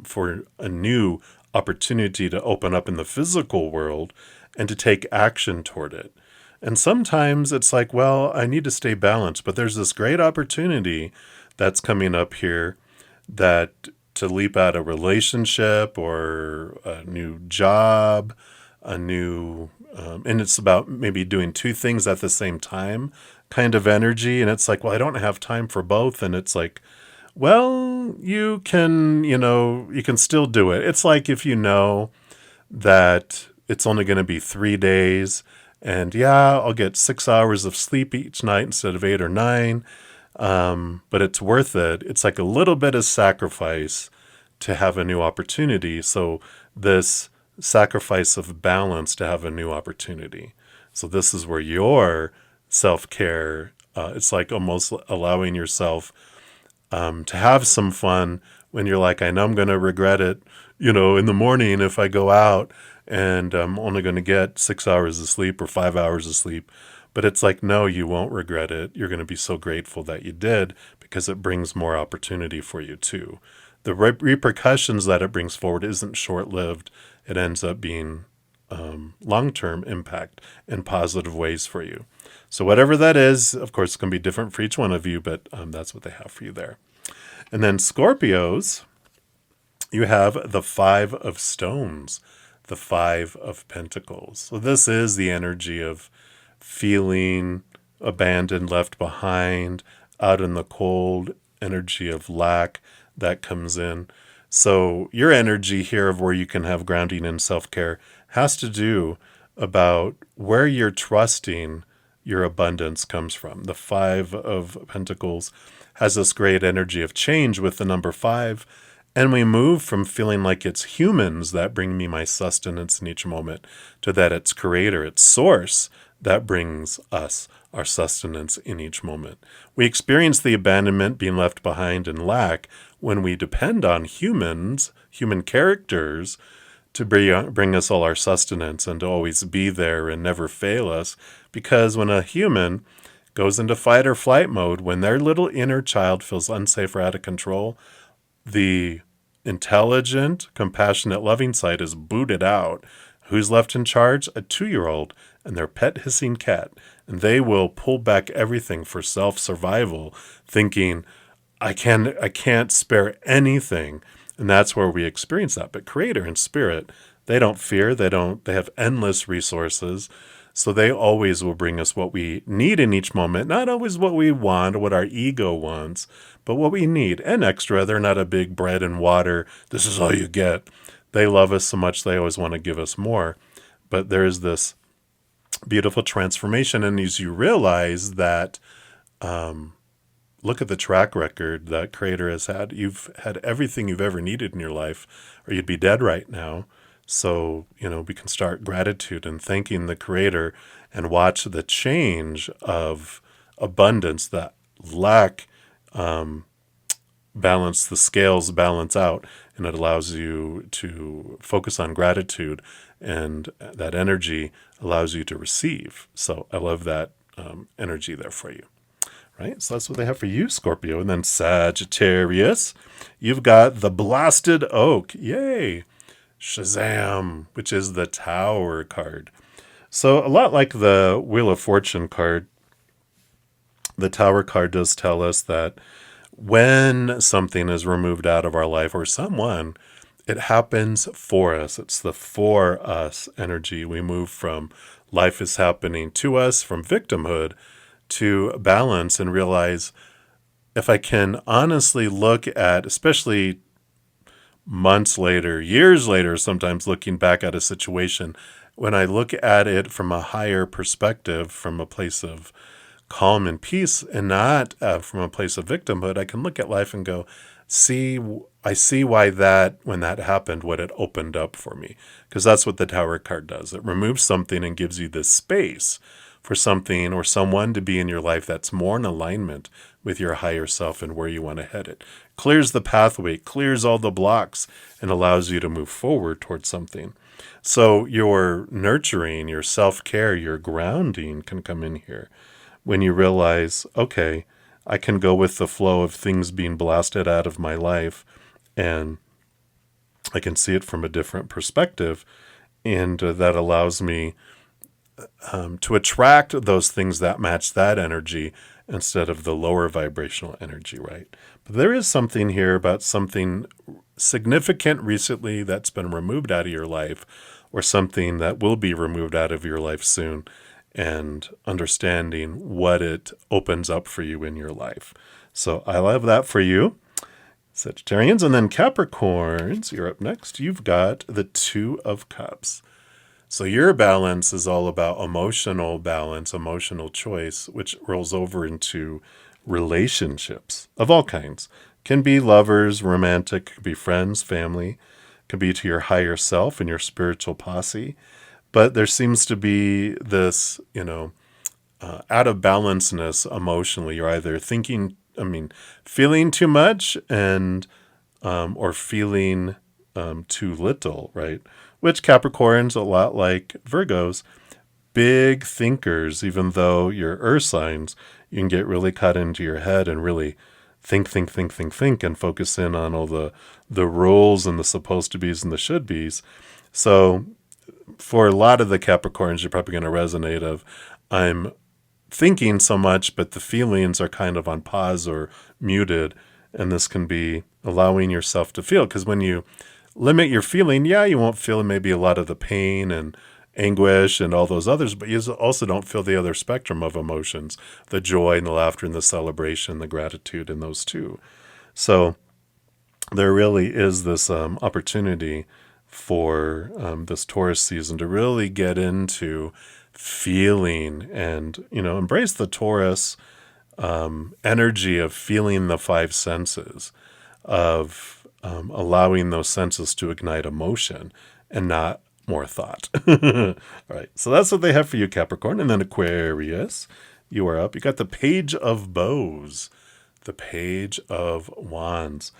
for a new opportunity to open up in the physical world and to take action toward it. And sometimes it's like, well, I need to stay balanced, but there's this great opportunity that's coming up here that to leap out a relationship or a new job, and it's about maybe doing two things at the same time kind of energy. And it's like, well, I don't have time for both. And it's like, well, you can still do it. It's like if you know that it's only going to be 3 days and I'll get 6 hours of sleep each night instead of 8 or 9. But it's worth it. It's like a little bit of sacrifice to have a new opportunity. So this sacrifice of balance to have a new opportunity. So this is where your self-care, it's like almost allowing yourself to have some fun when you're like, I know I'm going to regret it, in the morning if I go out and I'm only going to get 6 hours of sleep or 5 hours of sleep. But it's like, no, you won't regret it. You're going to be so grateful that you did because it brings more opportunity for you too. The repercussions that it brings forward isn't short-lived. It ends up being long-term impact in positive ways for you. So whatever that is, of course, it's going to be different for each one of you, but that's what they have for you there. And then Scorpios, you have the Five of Stones, the Five of Pentacles. So this is the energy of feeling abandoned, left behind, out in the cold, energy of lack that comes in. So your energy here of where you can have grounding and self-care has to do about where you're trusting your abundance comes from. The Five of Pentacles has this great energy of change with the number 5. And we move from feeling like it's humans that bring me my sustenance in each moment to that it's creator, it's source that brings us our sustenance in each moment. We experience the abandonment, being left behind, and lack when we depend on humans, human characters, to bring us all our sustenance and to always be there and never fail us. Because when a human goes into fight or flight mode, when their little inner child feels unsafe or out of control, the intelligent, compassionate, loving side is booted out. Who's left in charge? A 2-year-old and their pet hissing cat. And they will pull back everything for self-survival, thinking, I can't spare anything. And that's where we experience that. But Creator and Spirit, they don't fear. They have endless resources. So they always will bring us what we need in each moment. Not always what we want or what our ego wants, but what we need. And extra, they're not a big bread and water, this is all you get. They love us so much, they always want to give us more. But there's this beautiful transformation. And as you realize that, look at the track record that Creator has had. You've had everything you've ever needed in your life, or you'd be dead right now. So, we can start gratitude and thanking the Creator and watch the change of abundance, that lack balance, the scales balance out, and it allows you to focus on gratitude, and that energy allows you to receive. So I love that energy there for you. Right? So that's what they have for you, Scorpio. And then Sagittarius, you've got the Blasted Oak. Yay! Shazam, which is the Tower card. So a lot like the Wheel of Fortune card, the Tower card does tell us that when something is removed out of our life, or someone, it happens for us. It's the for us energy. We move from life is happening to us, from victimhood to balance, and realize if I can honestly look at, especially months later, years later, sometimes looking back at a situation, when I look at it from a higher perspective, from a place of calm and peace, and not from a place of victimhood, I can look at life and go, I see why when that happened, what it opened up for me. Because that's what the Tower card does. It removes something and gives you this space for something or someone to be in your life that's more in alignment with your higher self and where you want to head it. Clears the pathway, clears all the blocks, and allows you to move forward towards something. So your nurturing, your self-care, your grounding can come in here when you realize, okay, I can go with the flow of things being blasted out of my life, and I can see it from a different perspective, and that allows me to attract those things that match that energy instead of the lower vibrational energy, right? But there is something here about something significant recently that's been removed out of your life, or something that will be removed out of your life soon, and understanding what it opens up for you in your life. So I love that for you, Sagittarians. And then Capricorns, you're up next. You've got the Two of Cups. So your balance is all about emotional balance, emotional choice, which rolls over into relationships of all kinds. Can be lovers, romantic, could be friends, family, could be to your higher self and your spiritual posse. But there seems to be this, out of balanceness emotionally. You're either feeling too much or feeling too little, right? Which Capricorn's a lot like Virgos, big thinkers. Even though you're earth signs, you can get really caught into your head and really think, and focus in on all the rules and the supposed to be's and the should be's. So for a lot of the Capricorns, you're probably going to resonate of, I'm thinking so much, but the feelings are kind of on pause or muted. And this can be allowing yourself to feel, because when you limit your feeling, you won't feel maybe a lot of the pain and anguish and all those others, but you also don't feel the other spectrum of emotions, the joy and the laughter and the celebration, the gratitude in those too. So there really is this opportunity for this Taurus season to really get into feeling and, embrace the Taurus energy of feeling the five senses, of allowing those senses to ignite emotion and not more thought. All right. So that's what they have for you, Capricorn. And then Aquarius, you are up. You got the Page of Bows, the Page of Wands.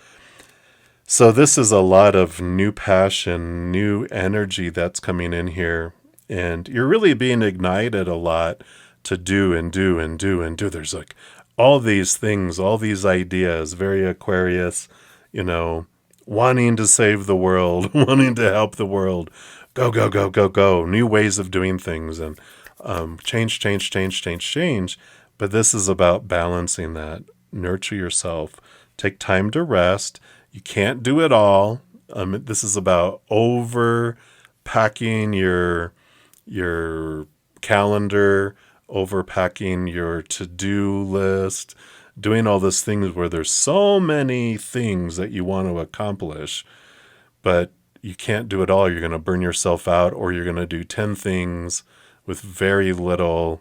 So this is a lot of new passion, new energy that's coming in here. And you're really being ignited a lot to do and do and do and do. There's like all these things, all these ideas, very Aquarius, wanting to save the world, wanting to help the world, go, go, go, go, go, new ways of doing things, and change. But this is about balancing that. Nurture yourself. Take time to rest. You can't do it all. This is about overpacking your calendar, overpacking your to-do list, doing all these things where there's so many things that you want to accomplish, but you can't do it all. You're going to burn yourself out, or you're going to do 10 things with very little,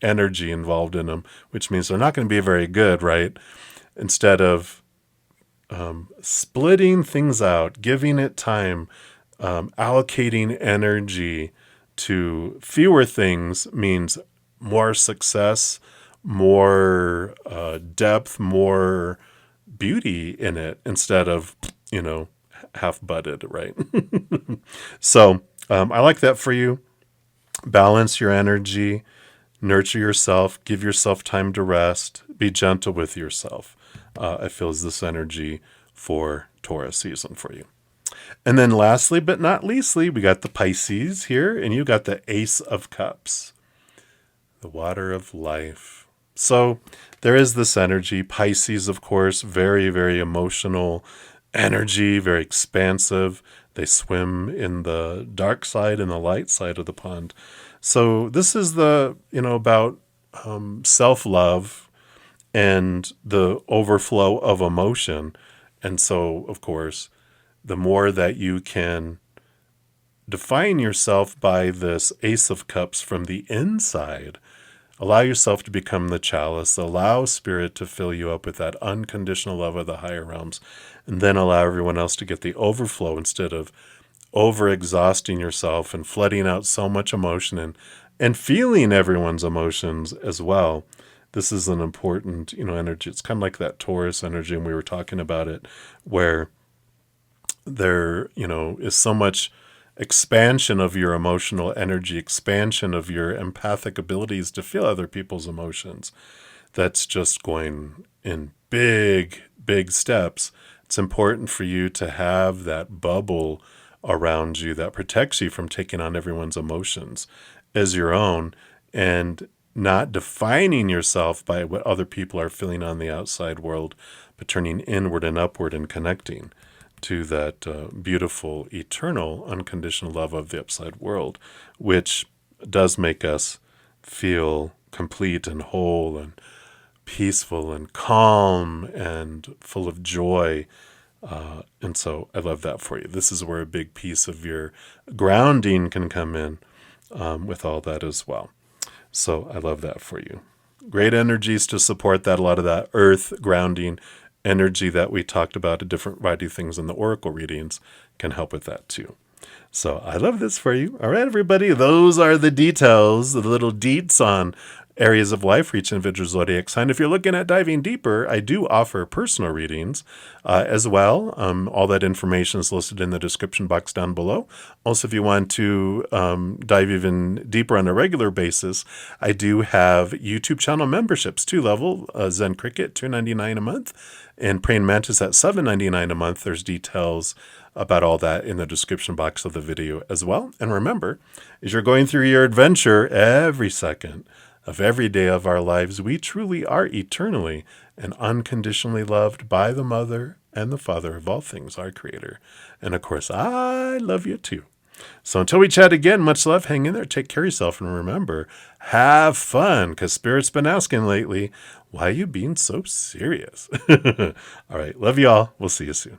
energy involved in them, which means they're not going to be very good, right? Instead of splitting things out, giving it time, allocating energy to fewer things means more success, more depth, more beauty in it instead of, half butted, right? So I like that for you. Balance your energy, nurture yourself, give yourself time to rest, be gentle with yourself. I feel is this energy for Taurus season for you. And then lastly, but not leastly, we got the Pisces here, and you got the Ace of Cups, the water of life. So there is this energy. Pisces, of course, very, very emotional energy, very expansive. They swim in the dark side and the light side of the pond. So this is about self-love and the overflow of emotion. And so, of course, the more that you can define yourself by this Ace of Cups from the inside, allow yourself to become the chalice, allow Spirit to fill you up with that unconditional love of the higher realms, and then allow everyone else to get the overflow instead of over-exhausting yourself and flooding out so much emotion and feeling everyone's emotions as well. This is an important, energy. It's kind of like that Taurus energy, and we were talking about it, where there, is so much expansion of your emotional energy, expansion of your empathic abilities to feel other people's emotions. That's just going in big, big steps. It's important for you to have that bubble around you that protects you from taking on everyone's emotions as your own and not defining yourself by what other people are feeling on the outside world, but turning inward and upward and connecting to that beautiful, eternal, unconditional love of the upside world, which does make us feel complete and whole and peaceful and calm and full of joy. And so I love that for you. This is where a big piece of your grounding can come in with all that as well. So I love that for you. Great energies to support that. A lot of that earth grounding energy that we talked about, a different variety of things in the oracle readings, can help with that too. So I love this for you. All right, everybody, those are the details, the little deets on areas of life for each individual zodiac sign. If you're looking at diving deeper, I do offer personal readings as well. All that information is listed in the description box down below. Also, if you want to dive even deeper on a regular basis, I do have YouTube channel memberships, 2-level, Zen Cricket, $2.99 a month, and Praying Mantis at $7.99 a month. There's details about all that in the description box of the video as well. And remember, as you're going through your adventure, every second of every day of our lives, we truly are eternally and unconditionally loved by the Mother and the Father of all things, our Creator. And of course, I love you too. So until we chat again, much love, hang in there, take care of yourself, and remember, have fun, because Spirit's been asking lately, why are you being so serious? All right, love you all. We'll see you soon.